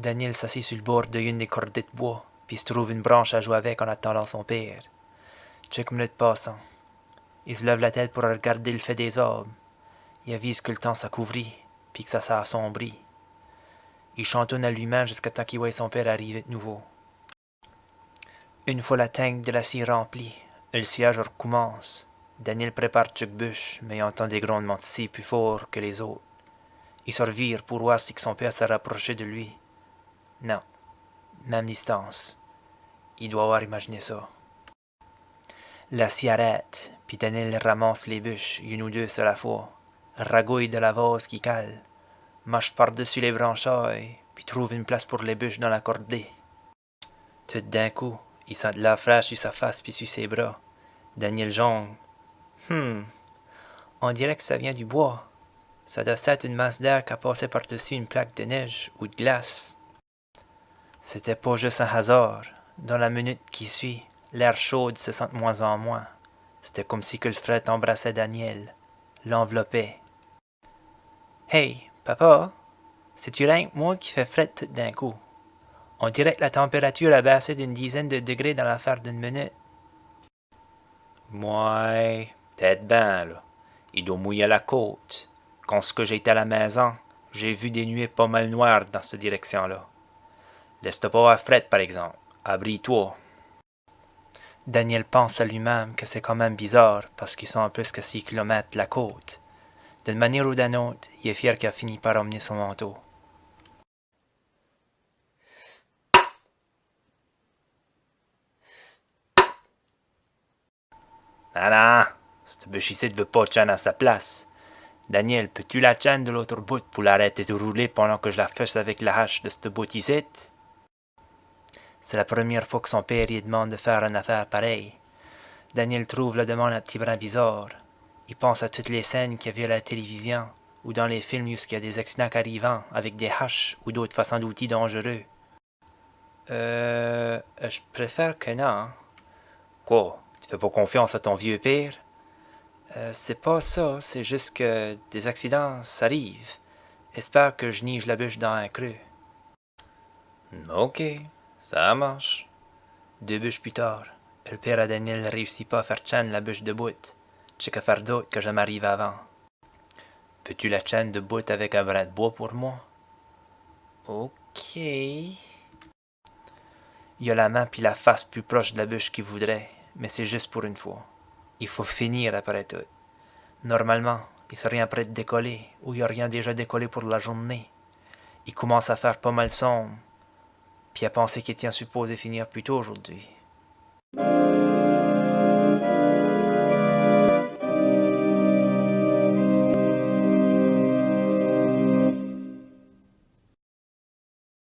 Daniel s'assit sur le bord d'une des cordées de bois, puis se trouve une branche à jouer avec en attendant son père. Quelques minutes passant. Il se lève la tête pour regarder le fait des arbres. Il avise que le temps s'accouvrit, puis que ça s'assombrit. Il chantonne à lui-même jusqu'à temps qu'il voie son père arriver de nouveau. Une fois la tank de la scie remplie, le sciage recommence. Daniel prépare chaque bûche, mais il entend des grondements de scie plus forts que les autres. Il se revire pour voir si son père s'est rapproché de lui. Non, même distance. Il doit avoir imaginé ça. La scie arrête, puis Daniel ramasse les bûches, une ou deux à la fois, ragouille de la vase qui cale, marche par-dessus les branchailles, puis trouve une place pour les bûches dans la cordée. Tout d'un coup, il sent de la fraîche sur sa face puis sur ses bras. Daniel jongle. On dirait que ça vient du bois. Ça doit être une masse d'air qui a passé par-dessus une plaque de neige ou de glace. C'était pas juste un hasard. Dans la minute qui suit, l'air chaud se sent de moins en moins. C'était comme si que le fret embrassait Daniel, l'enveloppait. Hey, papa, c'est-tu rien que moi qui fait fret tout d'un coup? On dirait que la température a baissé d'une dizaine de degrés dans l'affaire d'une minute. Mouais, peut-être ben, là. Il doit mouiller à la côte. Quand j'étais à la maison, j'ai vu des nuées pas mal noires dans cette direction-là. Laisse-toi pas avoir fret, par exemple. Abris-toi. Daniel pense à lui-même que c'est quand même bizarre parce qu'ils sont à plus que 6 kilomètres de la côte. D'une manière ou d'une autre, il est fier qu'il a fini par emmener son manteau. Non, cette bûche ici ne veut pas chaîne à sa place. Daniel, peux-tu la chaîne de l'autre bout pour l'arrêter de rouler pendant que je la fesse avec la hache de cette bout ici? C'est la première fois que son père lui demande de faire une affaire pareille. Daniel trouve la demande un petit brin bizarre. Il pense à toutes les scènes qu'il a vues à la télévision ou dans les films où il y a des accidents arrivant avec des haches ou d'autres façons d'outils dangereux. Je préfère que non. Quoi? Tu fais pas confiance à ton vieux père? C'est pas ça, c'est juste que des accidents, ça arrive. Espère que je nige la bûche dans un creux. Ok, ça marche. 2 bûches plus tard, le père à Daniel ne réussit pas à faire chaîne la bûche de bout. J'ai qu'à faire d'autre que je m'arrive avant. Peux-tu la chaîne de bout avec un brin de bois pour moi? Ok. Il a la main puis la face plus proche de la bûche qu'il voudrait, mais c'est juste pour une fois. Il faut finir après tout. Normalement, il serait rien prêt de décoller, ou il a rien déjà décollé pour la journée. Il commence à faire pas mal sombre, puis à penser qu'il tient supposé finir plus tôt aujourd'hui.